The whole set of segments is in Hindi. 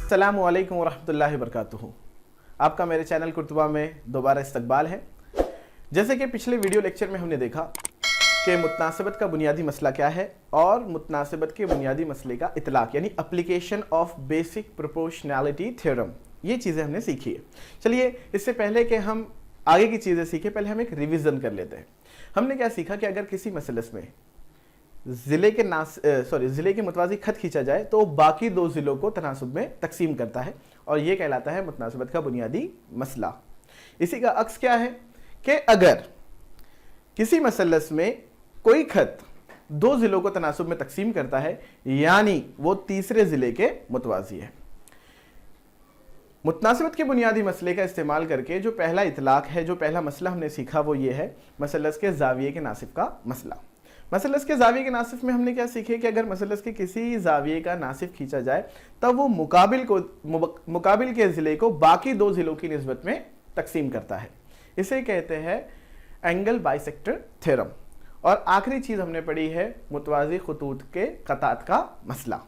अस्सलामु अलैकुम वरहमतुल्लाहि वबरकातुहू। आपका मेरे चैनल कुर्तुबा में दोबारा इस्तकबाल है। जैसे कि पिछले वीडियो लेक्चर में हमने देखा कि मुतनासिबत का बुनियादी मसला क्या है और मुतनासिबत के बुनियादी मसले का इतलाक यानी application of basic proportionality theorem, ये चीज़ें हमने सीखी है। चलिए इससे पहले कि हम आगे की चीज़ें सीखें, पहले हम एक रिवीजन कर लेते हैं। हमने क्या सीखा कि अगर किसी मसलस में ज़िले के मुतवाज़ी खत खींचा जाए तो बाकी दो ज़िलों को तनासुब में तकसीम करता है और ये कहलाता है मुतनासिबत का बुनियादी मसला। इसी का अक्स क्या है कि अगर किसी मसलस में कोई खत दो ज़िलों को तनासुब में तकसीम करता है यानी वो तीसरे ज़िले के मुतवाज़ी है। मुतनासिबत के बुनियादी मसले का इस्तेमाल करके जो पहला इतलाक है, जो पहला मसला हमने सीखा वो ये है मसलस के ज़ाविये के नासिफ का मसला। मसलस के ज़ाविये के नासिफ में हमने क्या सीखे कि अगर मसलस के किसी ज़ाविये का नासिफ खींचा जाए तब वो मुकाबिल के ज़िले को बाकी दो ज़िलों की निस्बत में तकसीम करता है। इसे कहते हैं एंगल बाइसेक्टर थ्योरम। और आखिरी चीज़ हमने पढ़ी है मुतवाज़ी खतूत के क़तात का मसला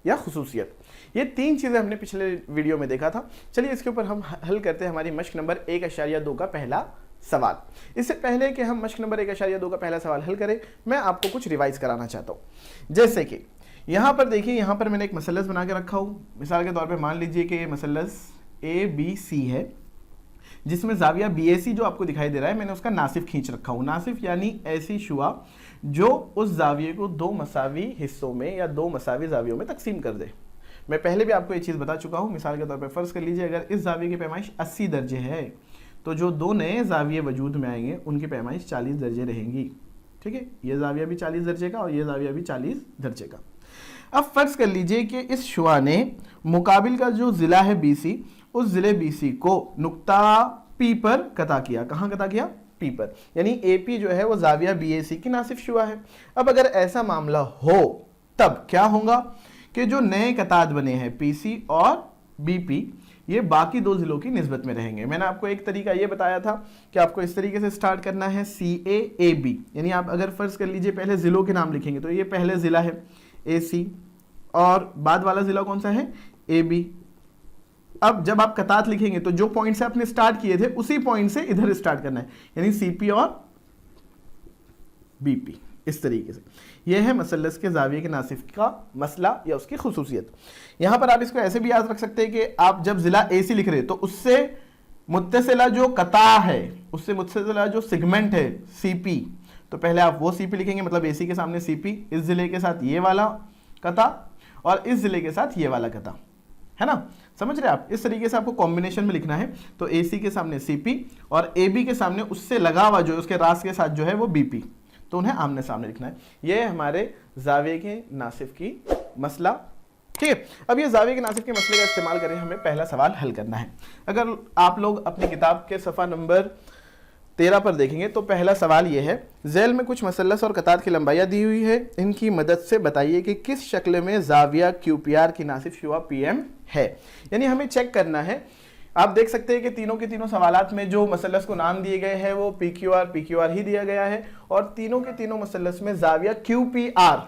या खुसूसियत। ये तीन चीज़ें हमने पिछले वीडियो में देखा था। चलिए इसके ऊपर हम हल करते हैं हमारी मश्क नंबर 1.2 का पहला सवाल। इससे पहले कि हम मश्क नंबर 1.2 का पहला सवाल हल करें, मैं आपको कुछ रिवाइज कराना चाहता हूँ। जैसे कि यहाँ पर देखिए, यहाँ पर मैंने एक मसलस बना के रखा हूँ। मिसाल के तौर पे मान लीजिए कि ये मसलस ABC है जिसमें ज़ाविया BAC जो आपको दिखाई दे रहा है, मैंने उसका नासिफ खींच रखा हूँ। नासिफ यानी ऐसी शुआ जो उस ज़ाविये को दो मसावी हिस्सों में या दो मसावी ज़ावियों में तकसीम कर दे। मैं पहले भी आपको ये चीज़ बता चुका हूँ। मिसाल के तौर पे फ़र्ज़ कर लीजिए अगर इस ज़ाविये की पैमाइश 80 दर्जे है तो जो दो नए ज़ाविये वजूद में आएंगे उनकी पैमाइश 40 दर्जे रहेंगी। ठीक है, ये ज़ाविया भी 40 दर्जे का और ये ज़ाविया भी 40 दर्जे का। अब फ़र्ज़ कर लीजिए कि इस शुआ ने मुकाबिल का जो ज़िला है BC, उस ज़िले BC को नुक्ता P पर कता किया। कहाँ कता किया? P पर। यानी AP जो है वो ज़ाविया BAC की नासिफ शुआ है। अब अगर ऐसा मामला हो तब क्या होगा कि जो नए कतात बने हैं PC और BP, ये बाकी दो ज़िलों की निस्बत में रहेंगे। मैंने आपको एक तरीका ये बताया था कि आपको इस तरीके से स्टार्ट करना है CAAB, यानी आप अगर फ़र्ज़ कर लीजिए पहले ज़िलों के नाम लिखेंगे तो ये पहले ज़िला है AC और बाद वाला ज़िला कौन सा है? AB। अब जब आप कतात लिखेंगे तो जो पॉइंट से आपने स्टार्ट किए थे उसी पॉइंट से इधर स्टार्ट करना है, यानी CP और BP। इस तरीके से यह है मसलस के ज़ाविये के नासिफ का मसला या उसकी खुसूसियत। यहाँ पर आप इसको ऐसे भी याद रख सकते हैं कि आप जब ज़िला AC लिख रहे हैं तो उससे मुत्तसिला जो कता है, उससे मुत्तसिला जो सेगमेंट है CP, तो पहले आप वो CP लिखेंगे, मतलब AC के सामने CP, इस ज़िले के साथ ये वाला कता और इस ज़िले के साथ ये वाला कता, है ना? समझ रहे आप? इस तरीके से आपको कॉम्बिनेशन में लिखना है। तो AC के सामने CP और AB के सामने उससे लगा हुआ जो उसके रास के साथ जो है वो BP, तो उन्हें आमने सामने लिखना है। ये हमारे ज़ाविये के नासिफ की मसला। ठीक है, अब ये ज़ाविये के नासिफ के मसले का इस्तेमाल करें, हमें पहला सवाल हल करना है। अगर आप लोग अपनी किताब के सफ़ा नंबर 13 पर देखेंगे तो पहला सवाल ये है, ज़ैल में कुछ मसलस और कतात की लंबाइयाँ दी हुई है, इनकी मदद से बताइए कि किस शक्ल में ज़ाविया QPR की नासिफ शुआ PM है। यानी हमें चेक करना है। आप देख सकते हैं कि तीनों के तीनों सवालात में जो मसलस को नाम दिए गए हैं वो PQR ही दिया गया है और तीनों के तीनों मसलस में ज़ाविया QPR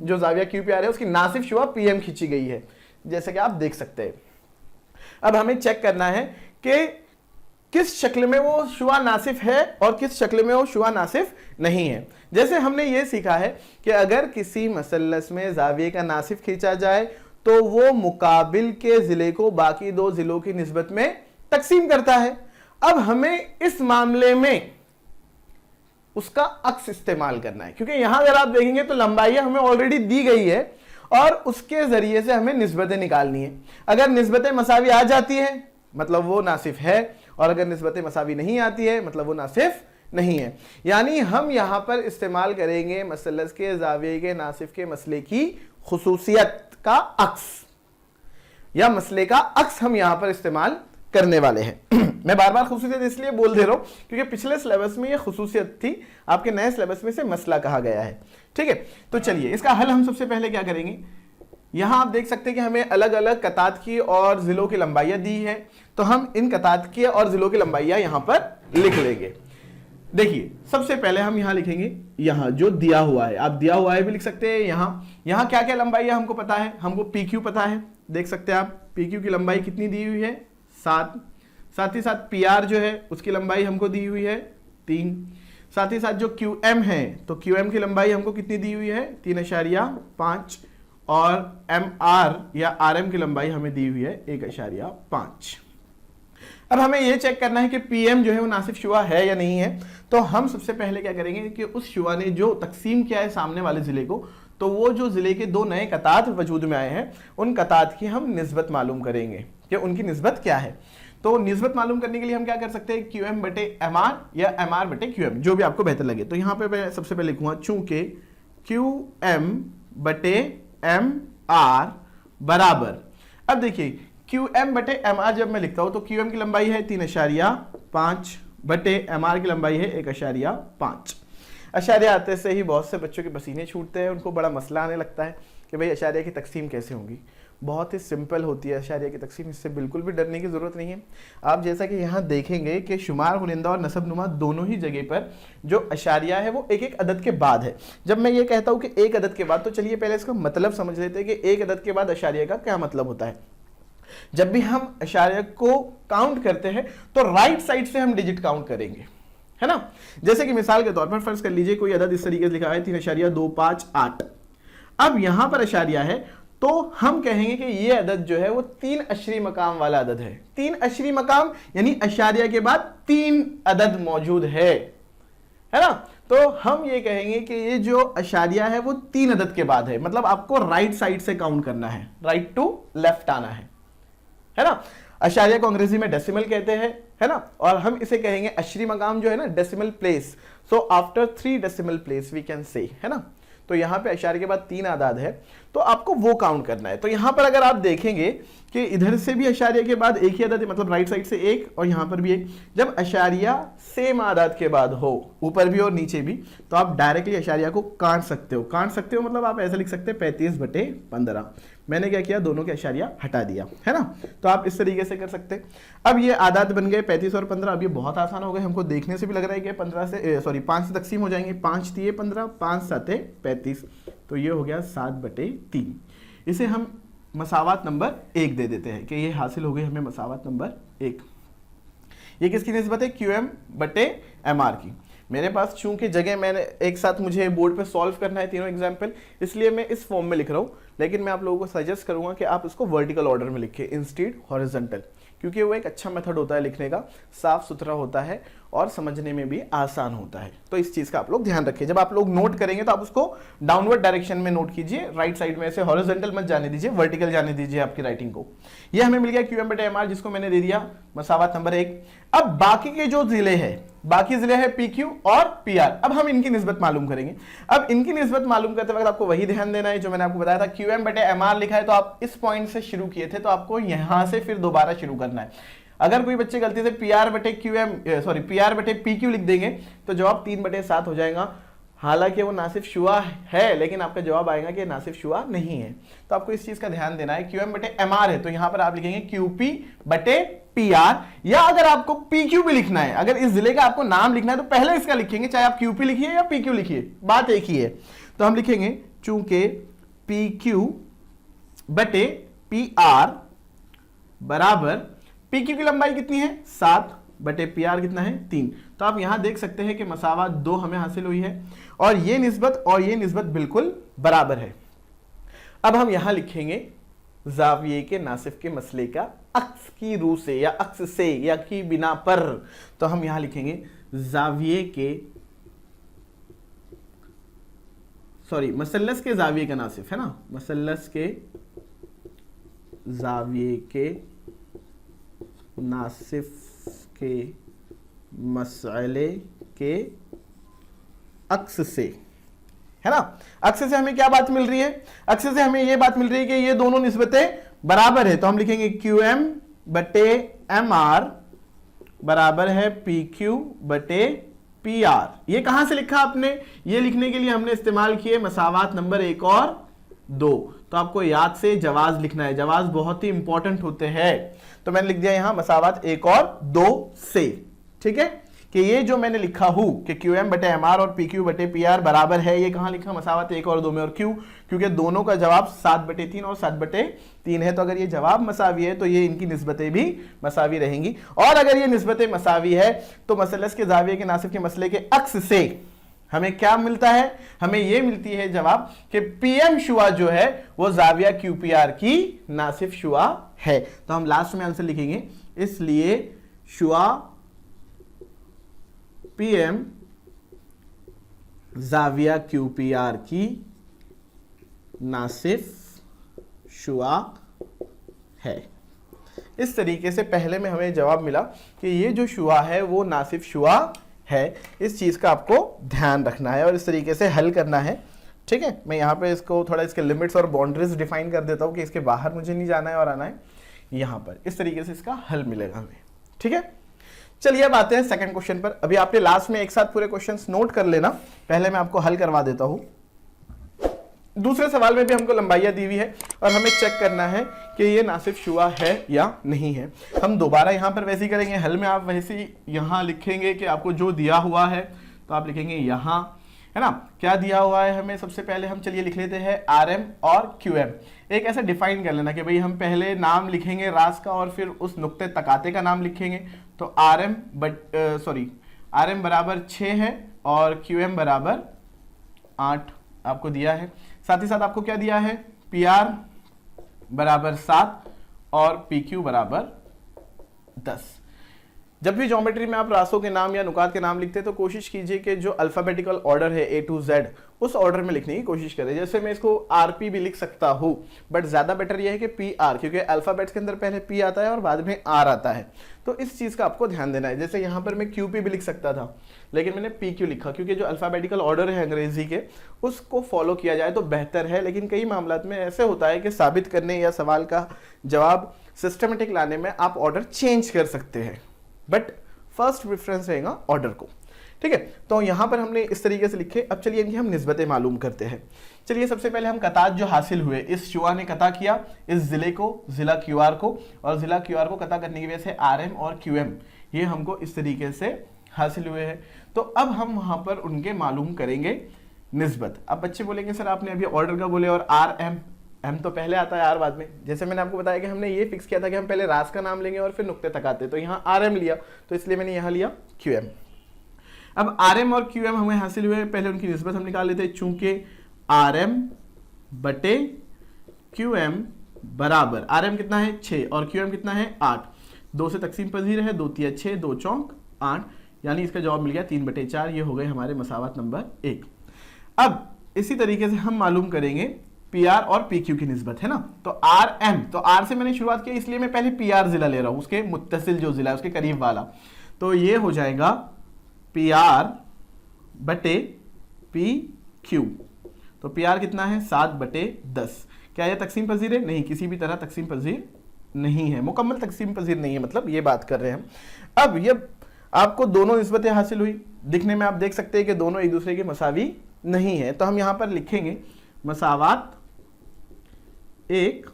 जो ज़ाविया QPR है उसकी नासिफ शुआ PM खींची गई है, जैसे कि आप देख सकते हैं। अब हमें चेक करना है कि किस शक्ल में वो शुआ नासिफ है और किस शक्ल में वो शुआ नासिफ नहीं है। जैसे हमने ये सीखा है कि अगर किसी मसलस में ज़ाविये का नासिफ खींचा जाए तो वो मुकाबिल के ज़िले को बाकी दो ज़िलों की निस्बत में तकसीम करता है। अब हमें इस मामले में उसका अक्स इस्तेमाल करना है, क्योंकि यहां अगर आप देखेंगे तो लंबाइयां हमें ऑलरेडी दी गई है और उसके ज़रिए से हमें निस्बतें निकालनी है। अगर निस्बतें मसावी आ जाती है मतलब वो नासिफ है और अगर निस्बतें मसावी नहीं आती है मतलब वो नासिफ नहीं है। यानी हम यहां पर इस्तेमाल करेंगे मसलस के ज़ाविये के नासिफ के मसले की खुसूसियत का अक्स या मसले का अक्स हम यहां पर इस्तेमाल करने वाले हैं। मैं बार बार खुसूसियत इसलिए बोल दे रहा हूं क्योंकि पिछले सिलेबस में ये खुसूसियत थी, आपके नए सिलेबस में से मसला कहा गया है। ठीक है, तो चलिए इसका हल हम सबसे पहले क्या करेंगे। यहां आप देख सकते हैं कि हमें अलग अलग कतात की और ज़िलों की लंबाइयां दी है, तो हम इन कतात की और ज़िलों की लंबाइयां यहां पर लिख लेंगे। देखिए सबसे पहले हम यहां लिखेंगे, यहां जो दिया हुआ है, आप दिया हुआ है भी लिख सकते हैं। यहां क्या क्या लंबाई है हमको पता है, हमको PQ पता है, देख सकते हैं आप PQ की लंबाई कितनी दी हुई है 7, साथ ही साथ PR जो है उसकी लंबाई हमको दी हुई है 3, साथ ही साथ जो QM है तो QM की लंबाई हमको कितनी दी हुई है 3.5 और MR या RM की लंबाई हमें दी हुई है 1.5। अब हमें यह चेक करना है कि PM जो है वो नासिफ शुआ है या नहीं है। तो हम सबसे पहले क्या करेंगे कि उस शुआ ने जो तकसीम किया है सामने वाले जिले को, तो वो जो जिले के 2 नए कतात वजूद में आए हैं उन कतात की हम निस्बत मालूम करेंगे कि उनकी निस्बत क्या है। तो निस्बत मालूम करने के लिए हम क्या कर सकते हैं, QM बटे MR या MR बटे QM, जो भी आपको बेहतर लगे। तो यहाँ पे मैं सबसे पहले लिखूंगा चूंकि QM बटे MR बराबर, अब देखिए QM बटे MR जब मैं लिखता हूं तो QM की लंबाई है 3.5 बटे MR की लंबाई है 1.5। अशारिया आते से ही बहुत से बच्चों के पसीने छूटते हैं, उनको बड़ा मसला आने लगता है कि भाई अशारिया की तकसीम कैसे होगी। बहुत ही सिंपल होती है अशारिया की तकसीम, इससे बिल्कुल भी डरने की ज़रूरत नहीं है। आप जैसा कि यहाँ देखेंगे कि शुमार हुनिंदा और नसब नुमा दोनों ही जगह पर जो अशारिया है वो एक एक अदद के बाद है। जब मैं ये कहता हूँ कि एक अदद के बाद, तो चलिए पहले इसका मतलब समझ लेते हैं कि एक अदद के बाद अशारिया का क्या मतलब होता है। जब भी हम अशारिया को काउंट करते हैं तो राइट साइड से हम डिजिट काउंट करेंगे, है ना। जैसे कि मिसाल के तौर पर फर्ज कर लीजिए कोई अदद इस तरीके से लिखा है 3.258। अब यहां पर अशारिया है तो हम कहेंगे कि ये अदद जो है वो 3 अशरी मकाम वाला अदद है। 3 अशरी मकाम यानी अशारिया के बाद 3 अदद मौजूद है ना। तो हम ये कहेंगे कि ये जो अशारिया है वो 3 अदद के बाद है, मतलब आपको राइट साइड से काउंट करना है, राइट टू लेफ्ट आना है ना। अशारिया को अंग्रेजी में डेसिमल कहते हैं, है ना, और हम इसे कहेंगे अशरी मकाम जो है ना decimal place. So after 3 decimal place we can say, है ना। तो यहां पे अशारिया के बाद 3 आदाद है तो आपको वो काउंट करना है। तो यहां पर अगर आप देखेंगे कि इधर से भी अशारिया के बाद एक ही आदाद है, मतलब राइट साइड से एक और यहां पर भी एक। जब अशारिया सेम आदाद के बाद हो, ऊपर भी और नीचे भी, तो आप डायरेक्टली अशारिया को काट सकते हो। काट सकते हो मतलब आप ऐसे लिख सकते हैं 35/15। मैंने क्या किया, दोनों के अशारिया हटा दिया, है ना। तो आप इस तरीके से कर सकते हैं। अब ये आदाद बन गए 35 और 15। अब ये बहुत आसान हो गए, हमको देखने से भी लग रहा है कि 5 से तकसीम हो जाएंगे। 5 दिए 15, 5 7 35, तो ये हो गया 7/3। इसे हम मसावत नंबर 1 दे देते हैं कि ये हासिल हो गई हमें मसावत नंबर 1। ये किसकी निस्बत है, QM बटे MR की। मेरे पास चूंकि जगह मैंने एक साथ मुझे बोर्ड पे सॉल्व करना है तीनों एग्जाम्पल, इसलिए मैं इस फॉर्म में लिख रहा हूँ। लेकिन मैं आप लोगों को सजेस्ट करूंगा कि आप इसको वर्टिकल ऑर्डर में लिखें इंस्टेड हॉरिजॉन्टल, क्योंकि वो एक अच्छा मेथड होता है लिखने का, साफ सुथरा होता है और समझने में भी आसान होता है। तो इस चीज़ का आप लोग ध्यान रखें। जब आप लोग नोट करेंगे तो आप उसको डाउनवर्ड डायरेक्शन में नोट कीजिए, राइट साइड में ऐसे हॉरिजॉन्टल मत जाने दीजिए, वर्टिकल जाने दीजिए आपकी राइटिंग को। ये हमें मिल गया QM बटे MR, जिसको मैंने दे दिया मसावत नंबर 1। अब बाकी के जो जिले हैं, बाकी जिले हैं PQ और PR। अब हम इनकी निस्बत मालूम करेंगे। अब इनकी निस्बत मालूम करते वक्त आपको वही ध्यान देना है जो मैंने आपको बताया था। QM बटे MR लिखा है तो आप इस पॉइंट से शुरू किए थे, तो आपको यहां से फिर दोबारा शुरू करना है। अगर कोई बच्चे गलती से PR बटे PQ लिख देंगे तो जवाब 3/7 हो जाएगा। हालांकि वो नासिफ शुआ है, लेकिन आपका जवाब आएगा कि नासिफ शुआ नहीं है। तो आपको इस चीज का ध्यान देना है। QM बटे MR है तो यहां पर आप लिखेंगे QP बटे PR, या अगर आपको PQ भी लिखना है, अगर इस जिले का आपको नाम लिखना है तो पहले इसका लिखेंगे, चाहे आप QP लिखिए या PQ लिखिए, बात एक ही है। तो हम लिखेंगे चूंकि PQ बटे PR बराबर, PQ की लंबाई कितनी है 7 बटे PR कितना है 3। तो आप यहां देख सकते हैं कि मसावत 2 हमें हासिल हुई है और ये निस्बत बिल्कुल बराबर है। अब हम यहां लिखेंगे जाविये के नासिफ के मसले का अक्स की रूह से या अक्स से या की बिना पर। तो हम यहां लिखेंगे जाविये के मसल्लस के जाविये का नासिफ, है ना, मसल्लस के जाविये के नासिफ के मसले के अक्स से, है ना। अक्स से हमें क्या बात मिल रही है, अक्स से हमें यह बात मिल रही है कि ये दोनों निस्बतें बराबर है। तो हम लिखेंगे QM बटे MR बराबर है PQ बटे PR। ये कहां से लिखा आपने, ये लिखने के लिए हमने इस्तेमाल किए मसावत नंबर 1 और 2। तो आपको याद से जवाज लिखना है, जवाज बहुत ही इंपॉर्टेंट होते हैं। तो मैंने लिख दिया यहां मसावत 1 और 2 से, ठीक है। कि ये जो मैंने लिखा हूं कि QM बटे MR और PQ बटे PR बराबर है, ये कहां लिखा, मसावत 1 और 2 में। और क्यों? क्योंकि दोनों का जवाब 7/3 और 7/3 है। तो अगर ये जवाब मसावी है तो ये इनकी निस्बतें भी मसावी रहेंगी। और अगर ये निस्बतें मसावी है तो मसलस के जाविये के नासिफ के मसले के अक्स से हमें क्या मिलता है? हमें ये मिलती है जवाब कि PM शुआ जो है वो जाविया QPR की नासिफ शुआ है। तो हम लास्ट में आंसर लिखेंगे, इसलिए शुआ PM जाविया QPR की नासिफ शुआ है। इस तरीके से पहले में हमें जवाब मिला कि ये जो शुआ है वो नासिफ शुआ है। इस चीज का आपको ध्यान रखना है और इस तरीके से हल करना है। ठीक है, मैं यहाँ पे इसको थोड़ा इसके लिमिट्स और बाउंड्रीज डिफाइन कर देता हूँ कि इसके बाहर मुझे नहीं जाना है और आना है यहाँ पर। इस तरीके से इसका हल मिलेगा हमें। ठीक है, चलिए अब आते हैं सेकंड क्वेश्चन पर। अभी आपने लास्ट में एक साथ पूरे क्वेश्चंस नोट कर लेना, पहले मैं आपको हल करवा देता हूं। दूसरे सवाल में भी हमको लंबाइयां दी हुई है और हमें चेक करना है कि ये नासिफ शुआ है या नहीं है। हम दोबारा यहां पर वैसे ही करेंगे, हल में आप वैसे ही यहां लिखेंगे कि आपको जो दिया हुआ है तो आप लिखेंगे यहां, है ना, क्या दिया हुआ है हमें। सबसे पहले हम चलिए लिख लेते हैं RM और QM। एक ऐसा डिफाइन कर लेना कि भाई हम पहले नाम लिखेंगे रास का और फिर उस नुक्ते तकाते का नाम लिखेंगे। तो RM बराबर 6 है और QM बराबर 8 आपको दिया है। साथ ही साथ आपको क्या दिया है, PR बराबर 7 और PQ बराबर 10। जब भी ज्योमेट्री में आप रासों के नाम या नुकात के नाम लिखते हैं तो कोशिश कीजिए कि जो अल्फाबेटिकल ऑर्डर है A to Z उस ऑर्डर में लिखने की कोशिश करें। जैसे मैं इसको RP भी लिख सकता हूं, बट ज्यादा बेटर यह है कि PR, क्योंकि अल्फाबेट्स के अंदर पहले P आता है और बाद में R आता है। तो इस चीज का आपको ध्यान देना है। जैसे यहाँ पर मैं QP भी लिख सकता था लेकिन मैंने PQ लिखा, क्योंकि जो अल्फाबेटिकल ऑर्डर है अंग्रेजी के उसको फॉलो किया जाए तो बेहतर है। लेकिन कई मामलात में ऐसे होता है कि साबित करने या सवाल का जवाब सिस्टमेटिक लाने में आप ऑर्डर चेंज कर सकते हैं, बट फर्स्ट प्रेफरेंस रहेगा ऑर्डर को। ठीक है, तो यहां पर हमने इस तरीके से लिखे। अब चलिए इनकी हम निस्बतें मालूम करते हैं। चलिए सबसे पहले हम कतात जो हासिल हुए, इस शुआ ने कता किया इस जिले को, जिला QR को, और जिला QR को कता करने की वजह से RM और QM ये हमको इस तरीके से हासिल हुए हैं। तो अब हम वहां पर उनके मालूम करेंगे निस्बत। अब बच्चे बोलेंगे सर आपने अभी ऑर्डर का बोले और RM तो पहले आता है R बाद में। जैसे मैंने आपको बताया कि हमने ये फिक्स किया था कि हम पहले रास का नाम लेंगे और फिर नुक्ते तकाते, तो यहाँ RM लिया तो इसलिए मैंने यहाँ लिया QM। अब RM और QM हमें हासिल हुए, पहले उनकी निस्बत हम निकाल लेते हैं। चूंकि RM बटे QM बराबर, RM कितना है 6 और QM कितना है 8, 2 से तकसीम पजीर है, 2 तिया 6, 2 चौक 8, यानी इसका जवाब मिल गया 3/4। ये हो गए हमारे मसावत नंबर 1। अब इसी तरीके से हम मालूम करेंगे PR और PQ की निस्बत, है ना। तो RM, तो R से मैंने शुरुआत की इसलिए मैं पहले PR जिला ले रहा हूं, उसके मुत्तसिल जो जिला है उसके करीब वाला। तो ये हो जाएगा PR बटे PQ। तो PR कितना है 7/10। क्या यह तकसीम पजीर है? नहीं, किसी भी तरह तकसीम पजीर नहीं है, मुकम्मल तकसीम पजीर नहीं है, मतलब ये बात कर रहे हैं हम। अब ये आपको दोनों निस्बतें हासिल हुई, दिखने में आप देख सकते हैं कि दोनों एक दूसरे के मसावी नहीं है। तो हम यहां पर लिखेंगे मसावात 1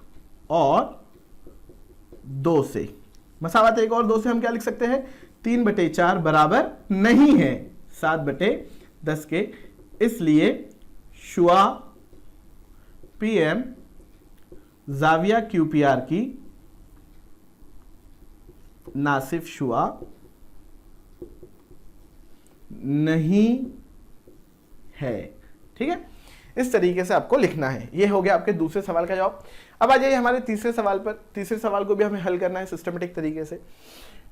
और 2 से। मसावत 1 और 2 से हम क्या लिख सकते हैं, 3/4 बराबर नहीं है 7/10 के। इसलिए शुआ PM जाविया QPR की नासिफ शुआ नहीं है। ठीक है, इस तरीके से आपको लिखना है। ये हो गया आपके दूसरे सवाल का जवाब। अब आ जाइए हमारे तीसरे सवाल पर। तीसरे सवाल को भी हमें हल करना है सिस्टमेटिक तरीके से,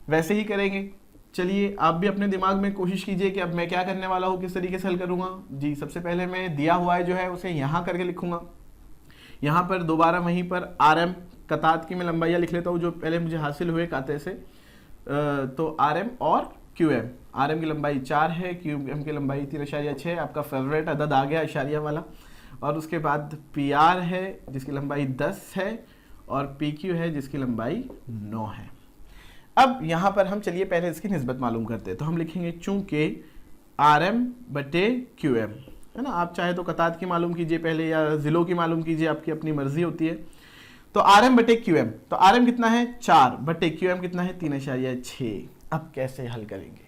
वैसे ही करेंगे। चलिए आप भी अपने दिमाग में कोशिश कीजिए कि अब मैं क्या करने वाला हूँ, किस तरीके से हल करूंगा। जी, सबसे पहले मैं दिया हुआ है जो है उसे यहाँ करके लिखूंगा। यहाँ पर दोबारा वहीं पर RM कतात की मैं लंबाइयाँ लिख लेता हूँ जो पहले मुझे हासिल हुए काते से। तो RM और QM, RM की लंबाई 4 है, QM की लंबाई 3.6, आपका फेवरेट अदद आ गया इशारिया वाला। और उसके बाद PR है जिसकी लंबाई 10 है और PQ है जिसकी लंबाई 9 है। अब यहाँ पर हम चलिए पहले इसकी निस्बत मालूम करते हैं। तो हम लिखेंगे चूंकि RM बटे QM, है ना, आप चाहे तो कतात की मालूम कीजिए पहले या जिलों की मालूम कीजिए, आपकी अपनी मर्जी होती है। तो RM बटे QM, तो RM कितना है 4 बटे QM कितना है 3.6। अब कैसे हल करेंगे,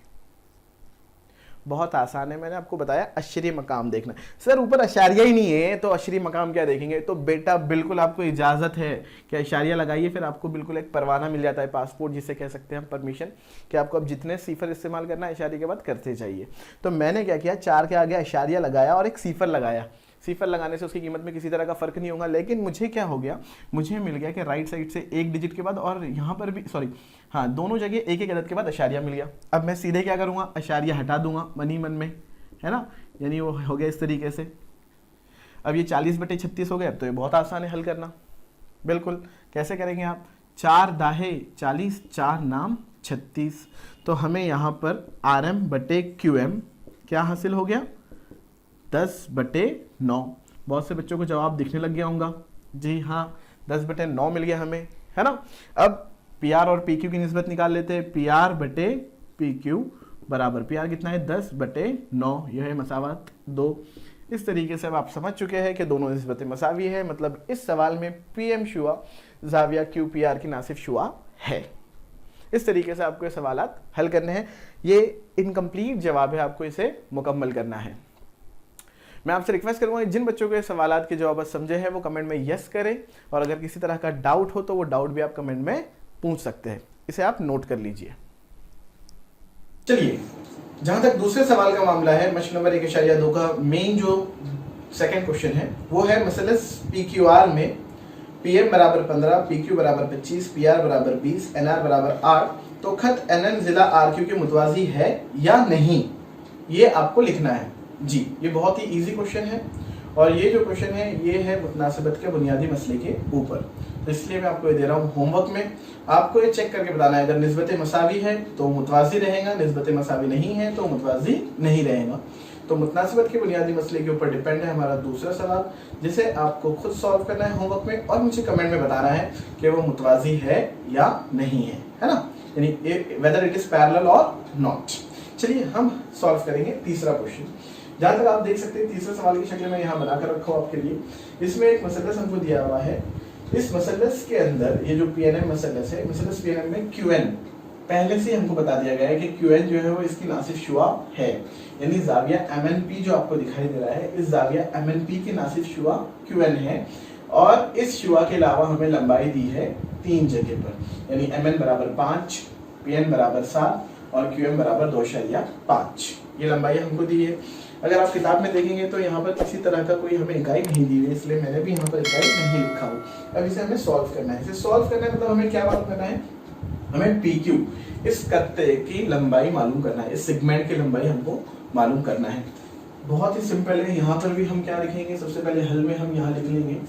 बहुत आसान है, मैंने आपको बताया अशरी मकाम देखना। सर ऊपर अशारिया ही नहीं है तो अशरी मकाम क्या देखेंगे? तो बेटा बिल्कुल आपको इजाज़त है कि अशारिया लगाइए, फिर आपको बिल्कुल एक परवाना मिल जाता है, पासपोर्ट जिसे कह सकते हैं हम, परमिशन, कि आपको अब जितने सीफर इस्तेमाल करना है अशारिया के बाद करते जाइए। तो मैंने क्या किया, 4 के आगे अशारिया लगाया और एक सीफर लगाया। सीफर लगाने से उसकी कीमत में किसी तरह का फर्क नहीं होगा, लेकिन मुझे क्या हो गया, मुझे मिल गया कि राइट साइड से एक डिजिट के बाद और यहाँ पर भी, सॉरी हाँ, दोनों जगह एक एक अदद के बाद अशारिया मिल गया। अब मैं सीधे क्या करूँगा, अशारिया हटा दूंगा मन ही मन में, है ना, यानी वो हो गया इस तरीके से। अब ये 40/36 हो गया, अब तो ये बहुत आसान है हल करना। बिल्कुल, कैसे करेंगे आप, 4 दाहे 40, 4 नाम 36, तो हमें यहाँ पर RM/QM क्या हासिल हो गया, 10/9। बहुत से बच्चों को जवाब दिखने लग गया होगा, जी हाँ 10/9 मिल गया हमें, है ना। अब PR और PQ की निस्बत निकाल लेते हैं, PR/PQ बराबर, PR कितना है 10/9, यह है मसावत 2। इस तरीके से अब आप समझ चुके हैं कि दोनों निस्बतें मसावी है, मतलब इस सवाल में PM शुआ जाविया QPR की नासिफ शुआ है। इस तरीके से आपको ये सवालात हल करने हैं। ये इनकम्प्लीट जवाब है, आपको इसे मुकम्मल करना है। मैं आपसे रिक्वेस्ट करूंगा जिन बच्चों के सवालात के जवाब समझे हैं वो कमेंट में यस करें, और अगर किसी तरह का डाउट हो तो वो डाउट भी आप कमेंट में पूछ सकते हैं, इसे आप नोट कर लीजिए। चलिए, जहां तक दूसरे सवाल का मामला है, मशक नंबर 1.2 का मेन जो सेकंड क्वेश्चन है वो है मसलस PQR में PM बराबर 15, PQ बराबर 25, PR बराबर 20, NR बराबर 8, तो खत NN जिला RQ के मुतवाजी है या नहीं, ये आपको लिखना है जी। ये बहुत ही इजी क्वेश्चन है, और ये जो क्वेश्चन है ये है मुतनासिबत के बुनियादी मसले के ऊपर, तो इसलिए मैं आपको ये दे रहा हूँ होमवर्क में। आपको ये चेक करके बताना है, अगर निस्बत मसावी है तो मुतवाजी रहेगा, निस्बत मसावी नहीं है तो मुतवाजी नहीं रहेगा। तो मुतनासिबत के बुनियादी मसले के ऊपर डिपेंड है हमारा दूसरा सवाल, जिसे आपको खुद सॉल्व करना है होमवर्क में, और मुझे कमेंट में बताना है कि वो मुतवाजी है या नहीं है ना, यानी वेदर इट इज पैरेलल और नॉट। चलिए हम सॉल्व करेंगे तीसरा क्वेश्चन। जहां तक आप देख सकते हैं तीसरे सवाल की शक्ल में यहाँ बनाकर रखा हूं आपके लिए। इसमें एक मसलस हमको दिया हुआ है, इस मसलस के अंदर ये जो PNM मसलस है, मसलस PNM में QN पहले से हमको बता दिया गया है कि QN जो है वो इसकी नासिफ शुआ है, यानी जाविया MNP जो आपको दिखाई दे रहा है, इस जाविया MNP की नासिफ शुआ QN है, और इस शुआ के अलावा हमें लंबाई दी है 3 जगह पर, यानी MN बराबर 5, PN बराबर 7 और QM बराबर 2.5, ये लंबाई हमको दी है। अगर आप किताब में देखेंगे तो यहाँ पर किसी तरह का कोई हमें इकाई नहीं दी हुई है, इसलिए मैंने भी यहाँ पर इकाई नहीं लिखा हूँ। अब इसे हमें सॉल्व करना है। इसे सॉल्व करना है मतलब हमें क्या मालूम करना है, हमें PQ इस कत्ते की लंबाई मालूम करना है, इस सेगमेंट की लंबाई हमको मालूम करना है। बहुत ही सिंपल है। यहाँ पर भी हम क्या लिखेंगे, सबसे पहले हल में हम यहाँ लिख लेंगे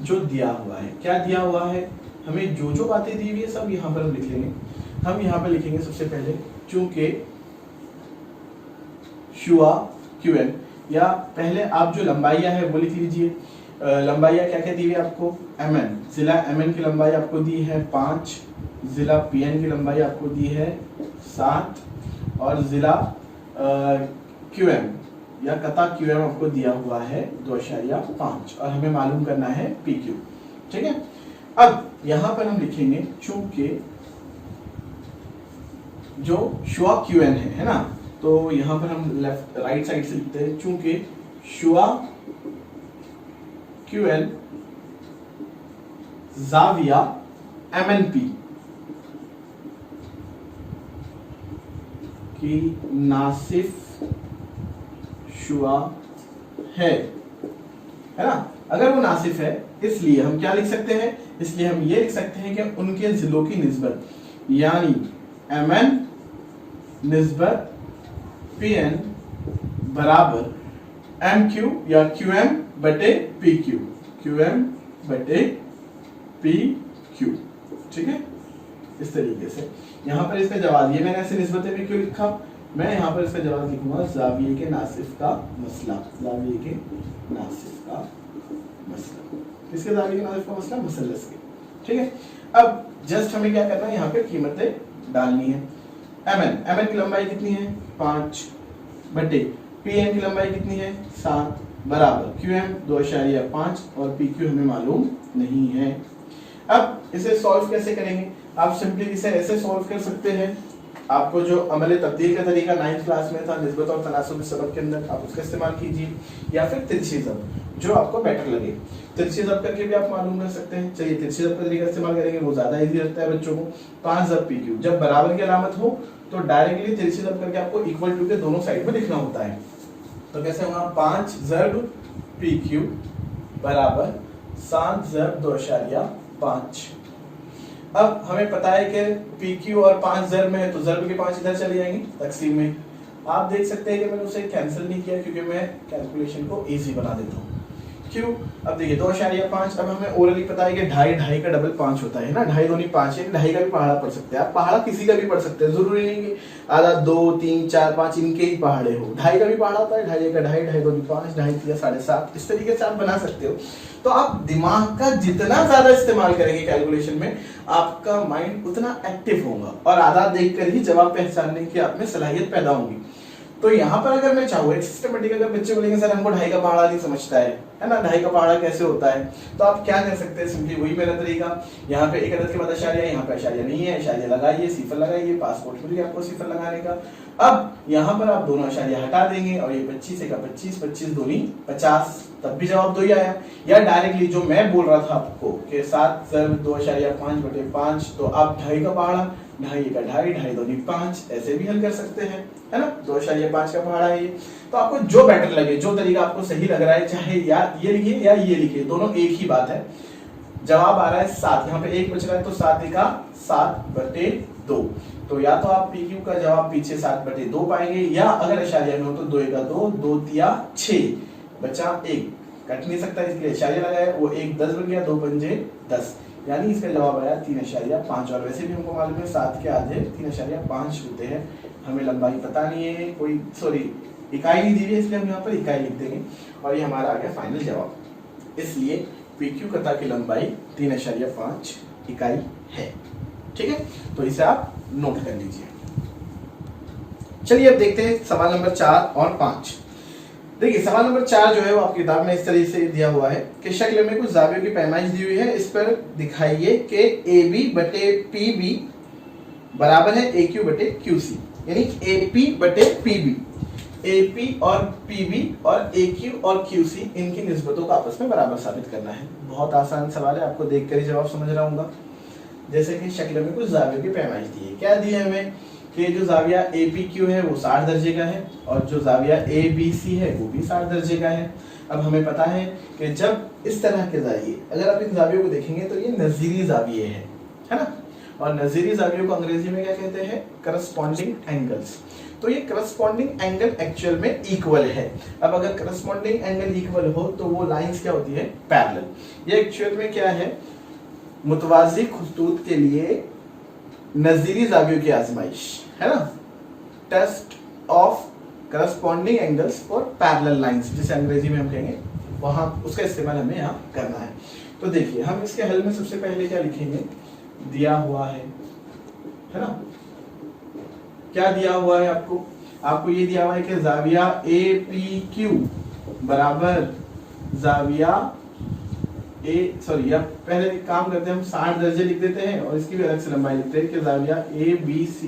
जो दिया हुआ है। क्या दिया हुआ है, हमें जो जो बातें दी हुई है सब यहाँ पर हम लिख लेंगे। हम यहाँ पर लिखेंगे सबसे पहले, चूंकि शुआ QN, या पहले आप जो लंबाइयाँ है वो लिख लीजिए। लंबाइयाँ क्या क्या दी हुई है आपको, MN, जिला MN की लंबाई आपको दी है 5, जिला PN की लंबाई आपको दी है 7, और जिला QM या कता QM आपको दिया हुआ है 2.5, और हमें मालूम करना है PQ। ठीक है, अब यहाँ पर हम लिखेंगे चूंकि जो शुआ QN है ना, तो यहां पर हम लेफ्ट राइट साइड से लिखते हैं, चूंकि शुआ QN जाविया MNP की नासिफ शुआ है ना। अगर वो नासिफ है इसलिए हम क्या लिख सकते हैं, इसलिए हम ये लिख सकते हैं कि उनके जिलों की निस्बत, यानी MN निस्बत PN बराबर MQ या QM/PQ, QM/PQ। ठीक है, इस तरीके से यहाँ पर इसका जवाब, ये मैंने ऐसे निस्बतें में क्यों लिखा, मैं यहाँ पर इसका जवाब लिखूंगा जाविये के नासिफ का मसला, जाविये के नासिफ का मसला, किसके जाविये के नासिफ का मसला, मसलस के। ठीक है, अब जस्ट हमें क्या करना है, यहाँ पे कीमतें डालनी है। MN की लंबाई कितनी है 5, बटे PN की लंबाई कितनी है 7, बराबर QM 2.5 और PQ हमें मालूम नहीं है। अब इसे सॉल्व कैसे करेंगे, आप सिंपली इसे ऐसे सॉल्व कर सकते हैं आपको जो अमल तब्दील का तरीका 9th क्लास में था निस्बत और तनासुब सबक के अंदर, आप उसका इस्तेमाल कीजिए, या फिर तिरछी ज़ब्त, जो आपको बेटर लगे। तिरछी ज़ब्त करके भी आप मालूम कर सकते हैं। चलिए तिरछी ज़ब्त का तरीका इस्तेमाल करेंगे, वो ज़्यादा ईजी लगता है बच्चों को। 5 ज़ब्त PQ, जब बराबर की अलामत हो तो डायरेक्टली तिरछी ज़ब्त करके आपको इक्वल टू के दोनों साइड में लिखना होता है। तो कैसे होगा, 5 ज़ब्त PQ बराबर 7 ज़ब्त 2.5। अब हमें पता है कि PQ और 5 ज़र्ब में है तो ज़र्ब के 5 इधर चले जाएंगे तकसीम में। आप देख सकते हैं कि मैंने उसे कैंसिल नहीं किया क्योंकि मैं कैलकुलेशन को इजी बना देता हूँ। क्यों, अब देखिए 2.5, अब हमें ओरली पता है कि 2.5 का डबल 5 होता है ना, 2.5 दूनी 5 है, 2.5 का भी पहाड़ा पढ़ सकते हैं आप। पहाड़ा किसी का भी पढ़ सकते हैं, जरूरी नहीं कि आधा 2 3 4 5 इनके ही पहाड़े हो। 2.5 का भी पहाड़ा होता है, 2.5 का 2.5, 2.5 दूनी 5, 2.5 3 7.5, इस तरीके से आप बना सकते हो। तो आप दिमाग का जितना ज्यादा इस्तेमाल करेंगे कैलकुलेशन में, आपका माइंड उतना एक्टिव होगा और आधार देखकर ही जवाब पहचानने की आप में सलाहियत पैदा होगी। तो यहाँ पर अगर मैं चाहूँ एक सिस्टमेटिक, अगर बच्चे बोलेंगे सर हमको 2.5 का पहाड़ा नहीं समझता है ना, 2.5 का पहाड़ा कैसे होता है, तो आप क्या कर सकते हैं, सिंपली वही मेरा तरीका। यहाँ पे एक अदद के बाद अशारिया, यहाँ पे अशारिया नहीं है, अशारिया लगाइए, सिफर लगाइए, पासपोर्ट मिल गया आपको सिफर लगाने का। अब यहाँ पर आप दोनों अशारिया हटा देंगे और ये 25 का 25, 25 दूनी 50, तब भी जवाब 2 ही आया। या डायरेक्टली जो मैं बोल रहा था आपको कि 7 ज़र्ब 2.5/5, तो आप 2.5 का पहाड़ा, 2.5 का 2.5, 2.5 दूनी 5, ऐसे भी हल कर सकते हैं, है ना। 2.5 का पहाड़ा है ये। तो आपको जो बेटर लगे, जो तरीका आपको सही लग रहा है, चाहे या ये लिखिए या ये लिखिए, दोनों एक ही बात है। जवाब आ रहा है 7, यहाँ पे 1 बच रहा है तो 7 का 7/2। तो या तो आप PQ का जवाब पीछे 7/2 पाएंगे, या अगर इशारिया में हो तो 2 का 2, 2 तिया 6, बचा 1, कट नहीं सकता इसलिए इशारिया लगाया, वो 1 10 बन गया, 2 पंजे 10, यानी इसका जवाब आया 3.5। और वैसे भी हमको मालूम है 7 के आधे 3.5 होते हैं। हमें लंबाई पता नहीं है, कोई सॉरी इकाई नहीं दी हुई है, इसलिए हम यहाँ पर इकाई लिख देंगे और ये हमारा आ गया फाइनल जवाब। इसलिए PQ कता की लंबाई 3.5 इकाई है। ठीक है, तो इसे आप नोट कर लीजिए। चलिए अब देखते हैं सवाल नंबर 4 और 5। देखिए सवाल नंबर 4 जो है वो आपकी किताब में इस तरीके से दिया हुआ है कि शक्ल में कुछ जावियों की पैमाइश दी हुई है। इस पर दिखाइए कि AB/PB बराबर है AQ/QC, यानी AP/PB। AP और PB और AQ और QC इनकी निस्बतों को आपस में बराबर साबित करना है। बहुत आसान सवाल है, आपको देखकर ही जवाब समझ रहा हूँ। जैसे कि शक्ल में कुछ जावियों की पैमाइश दी है। क्या दी है हमें कि जो जाविया APQ है वो 60 दर्जे का है और जो जाविया ABC है वो भी 60 दर्जे का है। अब हमें पता है कि जब इस तरह के जाविये, अगर आप इन जावियों को देखेंगे तो ये नजीरी जाविये है ना। और नजीरी जावियों को अंग्रेजी में क्या कहते हैं, करस्पॉन्डिंग एंगल्स। तो ये करस्पॉन्डिंग एंगल एक्चुअल में इक्वल है। अब अगर करस्पॉन्डिंग एंगल इक्वल हो तो वो लाइंस क्या होती है, पैरेलल। ये एक्चुअल में क्या है, मुतवाज़ी खुतूत के लिए नजीरी जावियों की आजमाइश है ना, test of corresponding angles for parallel lines, जिसे अंग्रेजी में हम कहेंगे, वहां उसका इस्तेमाल हमें यहाँ करना है। तो देखिए हम इसके हल में सबसे पहले क्या लिखेंगे, दिया हुआ है ना, क्या दिया हुआ है आपको ये दिया हुआ है कि जाविया APQ बराबर जाविया पहले काम करते हैं हम 60 दर्जे लिख देते हैं और इसकी भी अलग से लंबाई लिखते हैं कि जाविया ABC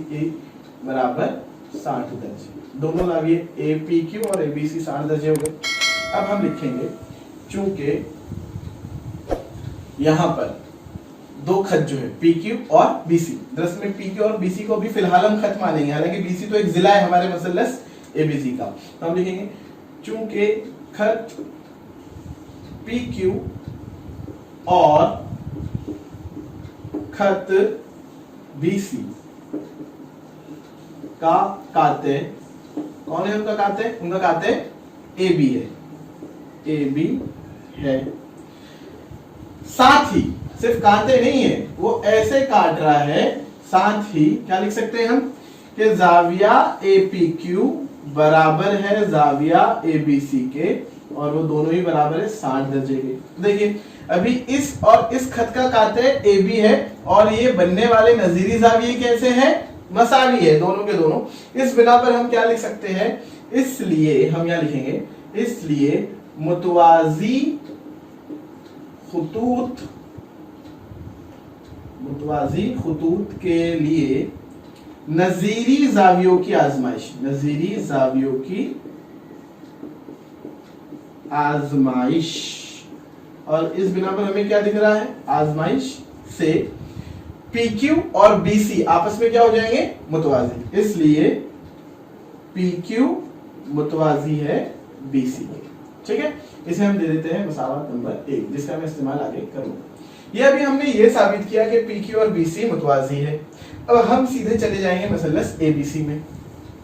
बराबर 60 दर्जे। दोनों जाविये APQ और ABC 60 दर्जे हो गए। अब हम लिखेंगे, चूंकि यहाँ पर दो खत जो है PQ और BC, दरअसल में PQ और BC को भी फिलहाल हम खत मानेंगे, हालांकि BC तो एक जिला है हमारे मसलस ABC का। तो हम लिखेंगे चूंकि खत PQ और खत BC का काते, कौन है उनका काते, उनका काते AB है। साथ ही सिर्फ काटे नहीं है, वो ऐसे काट रहा है, साथ ही क्या लिख सकते हैं हम कि जाविया APQ बराबर है जाविया ABC के और वो दोनों ही बराबर है 60 दर्जे के। देखिए अभी इस और इस खत का काते AB है और ये बनने वाले नजीरी जाविये कैसे हैं, मसावी है, दोनों के दोनों। इस बिना पर हम क्या लिख सकते हैं, इसलिए हम यहां लिखेंगे, इसलिए मुतवाजी खुतूत के लिए नजीरी जावियों की आजमाइश, नजीरी जावियों की आजमाइश, और इस बिना पर हमें क्या दिख रहा है, आजमाइश से PQ और BC आपस में क्या हो जाएंगे, मुतवाजी, इसलिए PQ मुतवाजी है BC के। ठीक है, इसे हम दे देते हैं मसावत नंबर 1, जिसका मैं इस्तेमाल आगे करूंगा। ये अभी हमने ये साबित किया कि PQ और BC मुतवाजी है। अब हम सीधे चले जाएंगे मसलस ABC में।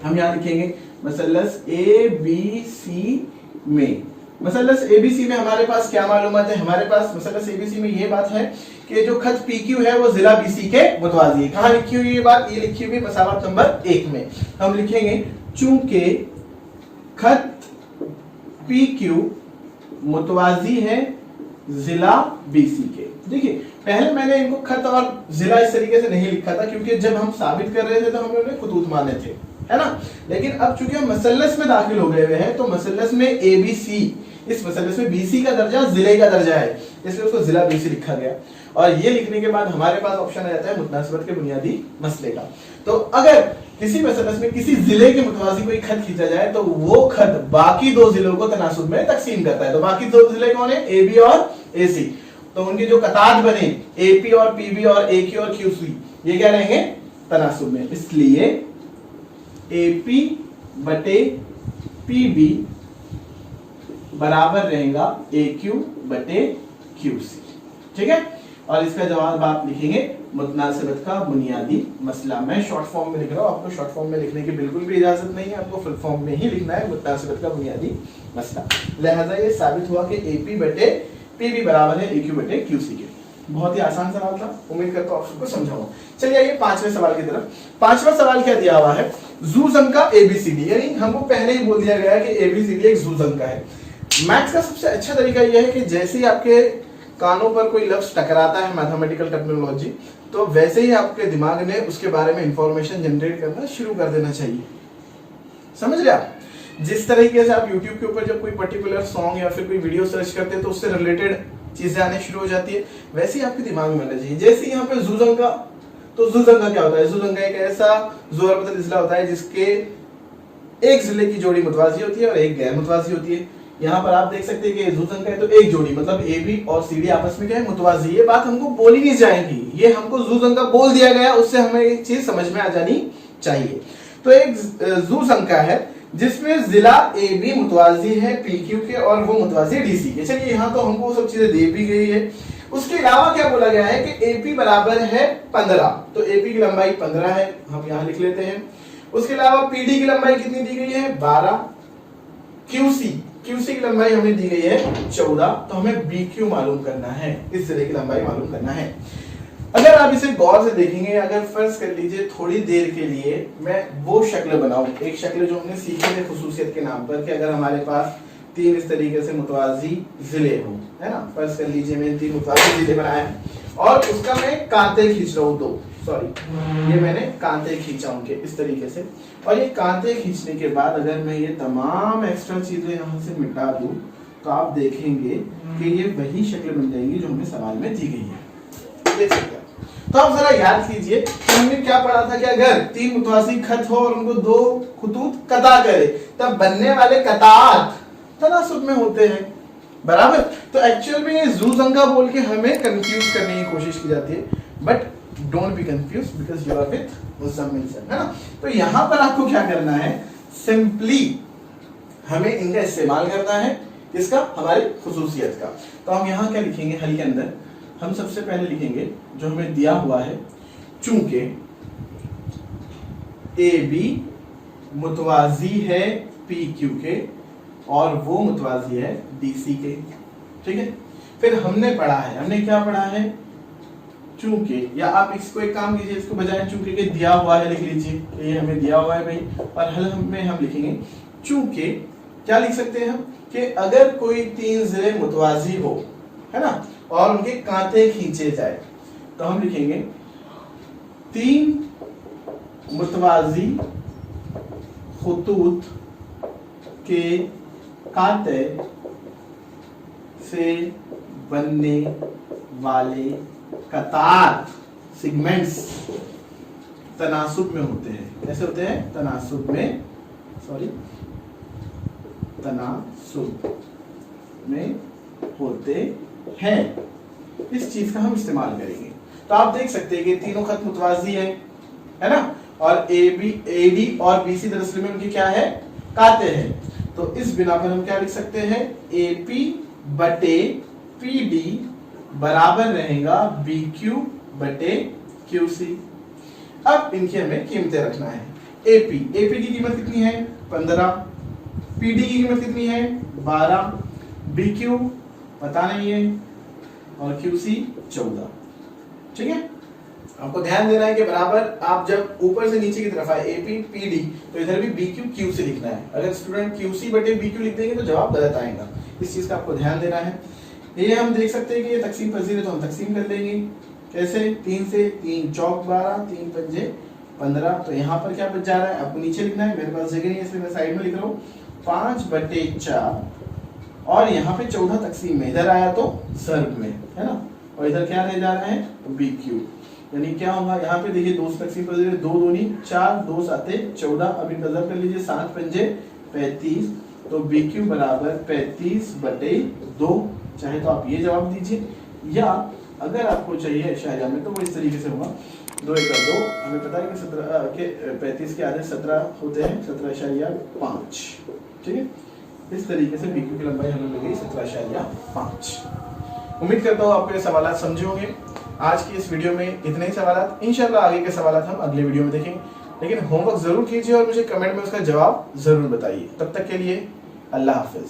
हम यहाँ लिखेंगे मसलस ABC में, मसलस ABC में हमारे पास क्या मालूमात है, हमारे पास मसलस ABC में ये बात है कि जो खत PQ है वो जिला BC के मुतवाजी है। कहाँ लिखी हुई ये बात, ये लिखी हुई मसावत नंबर 1 में। हम लिखेंगे चूंकि खत PQ मुतवाजी है जिला BC के। देखिए पहले मैंने इनको खत और जिला इस तरीके से नहीं लिखा था, क्योंकि जब हम साबित कर रहे थे तो हमने उन्हें खुतूत माने थे, है ना। लेकिन अब चूंकि हम मसलस में दाखिल हो गए हुए हैं, तो मसलस में ABC, इस मसलस में BC का दर्जा जिले का दर्जा है, इसलिए उसको जिला BC लिखा गया। और ये लिखने के बाद हमारे पास ऑप्शन आ जाता है मुतनासिबत के बुनियादी मसले का। तो अगर किसी मसलस में किसी जिले के मुतवाजी कोई खत खींचा जाए तो वो खत बाकी दो जिलों को तनासुब में तकसीम करता है। तो बाकी दो जिले कौन है, AB और AC, तो उनके जो कतार बने AP और PB और AQ और QC, ये क्या रहेंगे, तनासुब में, इसलिए AP बटे PB बराबर रहेगा AQ बटे QC। ठीक है, और इसका जवाब आप लिखेंगे मुतनासिबत का बुनियादी मसला। मैं शॉर्ट फॉर्म में लिख रहा हूं, आपको शॉर्ट फॉर्म में लिखने की बिल्कुल भी इजाजत नहीं है, आपको फुल फॉर्म में ही लिखना है मुतनासिबत का बुनियादी मसला। लिहाजा ये साबित हुआ कि AP बटे PB बराबर है AQ बटे QC के। बहुत ही आसान सवाल था, उम्मीद करता हूं आप सबको समझा होगा। चलिए आइए पांचवें सवाल की तरफ। पांचवा सवाल क्या दिया हुआ है, जूजम का ABCD, यानी हमको पहले ही बोल दिया गया है कि ABCD एक जूजम का है। मैथ्स का सबसे अच्छा तरीका यह है कि जैसे ही आपके कानों पर कोई लफ्ज टकराता है मैथमेटिकल टर्मिनोलॉजी, तो वैसे ही आपके दिमाग ने उसके बारे में इंफॉर्मेशन जनरेट करना शुरू कर देना चाहिए। समझ रहे आप, जिस तरीके से आप YouTube के ऊपर जब कोई पर्टिकुलर सॉन्ग या फिर कोई वीडियो सर्च करते हैं तो उससे रिलेटेड चीजें आने शुरू हो जाती है, वैसे ही आपके दिमाग में आना चाहिए। जैसे यहाँ पे जूजम का, तो जूजम का क्या होता है, जूजम का एक ऐसा ज़ोरबतल जिला होता है जिसके एक जिले की जोड़ी मुतवाजी होती है और एक गैर मुतवाजी होती है। यहाँ पर आप देख सकते हैं कि जूजम का है तो एक जोड़ी, मतलब AB और CD आपस में क्या है, मुतवाजी। ये बात हमको बोली नहीं जाएगी, ये हमको जूजम का बोल दिया गया, उससे हमें एक चीज समझ में आ जानी चाहिए। तो एक जूजम का है जिसमें जिला AB मुतवाजी है PQ के और वो मुतवाजी DC के। चलिए यहाँ तो हमको सब चीजें दे भी गई है। उसके अलावा क्या बोला गया है कि AP बराबर है 15, तो AP की लंबाई 15 है, हम यहाँ लिख लेते हैं। उसके अलावा PD की लंबाई कितनी दी गई है, 12। QC की लंबाई हमें दी गई है 14, तो हमें BQ मालूम करना है, इस जिले की लंबाई मालूम करना है। अगर आप इसे गौर से देखेंगे, अगर फर्ज कर लीजिए थोड़ी देर के लिए मैं वो शक्ल बनाऊं, एक शक्ल जो हमने सीखी है खुसूसियत के नाम पर, कि अगर हमारे पास तीन इस तरीके से मुतवाजी जिले हो, है ना, फर्ज कर लीजिए मैंने 3 मुतवाजी जिले बनाए और उसका मैं कांते खींच रहा हूँ, ये मैंने कांते खींचा उनके इस तरीके से, और ये कांते खींचने के बाद अगर मैं ये तमाम एक्स्ट्रा चीजें यहाँ से मिटा दूं तो आप देखेंगे कि ये वही शक्ल बन जाएगी जो हमें सवाल में दी गई है। देख सकते हैं। तो आप जरा याद कीजिए कि हमने क्या पढ़ा था कि अगर 3 मुतवाजी खत हो और उनको 2 खुतूत कता करे तब बनने वाले कतात तनासुब में होते हैं, बराबर। तो एक्चुअल में ये जूजंगा बोल के हमें कंफ्यूज करने की कोशिश की जाती है, but don't be confuse because you are with Muzammil sir, है ना। तो यहां पर आपको क्या करना है, सिंपली हमें इनका इस्तेमाल करना है, इसका हमारी खुसूसियत का। तो हम यहाँ क्या लिखेंगे, हल के अंदर हम सबसे पहले लिखेंगे जो हमें दिया हुआ है, चूंकि AB मुतवाजी है PQ के और वो मुतवाजी है DC के, ठीक है। फिर हमने पढ़ा है, हमने क्या पढ़ा है, चूंकि, या आप इसको एक काम कीजिए, इसको बजाय चूंकि के दिया हुआ है लिख लीजिए, ये हमें दिया हुआ है भाई, और हल में हम लिखेंगे चूंकि, क्या लिख सकते हैं हम कि अगर कोई 3 जिले मुतवाजी हो, है ना, और उनके कांते खींचे जाए तो हम लिखेंगे 3 मुतवाजी खुतूत के कांते से बनने वाले कतार सेगमेंट्स तनासुब में होते हैं। कैसे होते हैं? तनासुब में, तनासुब में होते हैं। इस चीज का हम इस्तेमाल करेंगे। तो आप देख सकते हैं कि तीनों खत मुतवाजी है ना, और AD और BC दरअसल में उनकी क्या है? काते हैं। तो इस बिना पर हम क्या लिख सकते हैं? AP बटे PD बराबर रहेगा BQ बटे QC। अब इनकी हमें कीमतें रखना है। AP की कीमत कितनी है? 15। PD की कीमत कितनी है? 12। BQ पता नहीं है, और QC 14। ठीक है, आपको ध्यान देना है कि बराबर आप जब ऊपर से नीचे की तरफ आए AP PD, तो इधर भी BQ QC लिखना है। अगर स्टूडेंट QC बटे BQ लिख देंगे तो जवाब गलत आएगा। इस चीज का आपको ध्यान देना है। ये हम देख सकते हैं कि ये तकसीम पजीर है, तो हम तकसीम कर लेंगे। कैसे? 3 से 3 चौक 12, 3 पंजे 15। तो यहाँ पर क्या बच जा रहा है? आपको नीचे लिखना है, मेरे पास जगह नहीं है इसलिए मैं साइड में लिख रहा हूँ। 5 बटे 4, और यहाँ पे 14 तकसीम में, इधर आया तो सर्व में, है ना, और इधर क्या रह जा रहा है? BQ। यानी क्या होगा? यहाँ पे देखिए 2 तकसीम पर 2 दूनी 4, 2 साते 14। अब इनका ज़र कर लीजिए, 7 पंजे 35। तो BQ बराबर 35 बटे 2। चाहे तो आप ये जवाब दीजिए, या अगर आपको चाहिए शायद में, तो वो इस तरीके से होगा 2 × 2। हमें पता है कि 17 के 35 के आधे 17 होते हैं, 17.5। ठीक है, इस तरीके से BQ की लंबाई हमें मिल गई 17.5। उम्मीद करता हूँ आपको ये सवाल समझे होंगे। आज की इस वीडियो में इतने ही सवाल। इंशाल्लाह आगे के सवाल हम अगले वीडियो में देखेंगे, लेकिन होमवर्क जरूर कीजिए और मुझे कमेंट में उसका जवाब जरूर बताइए। तब तक के लिए अल्लाह हाफिज।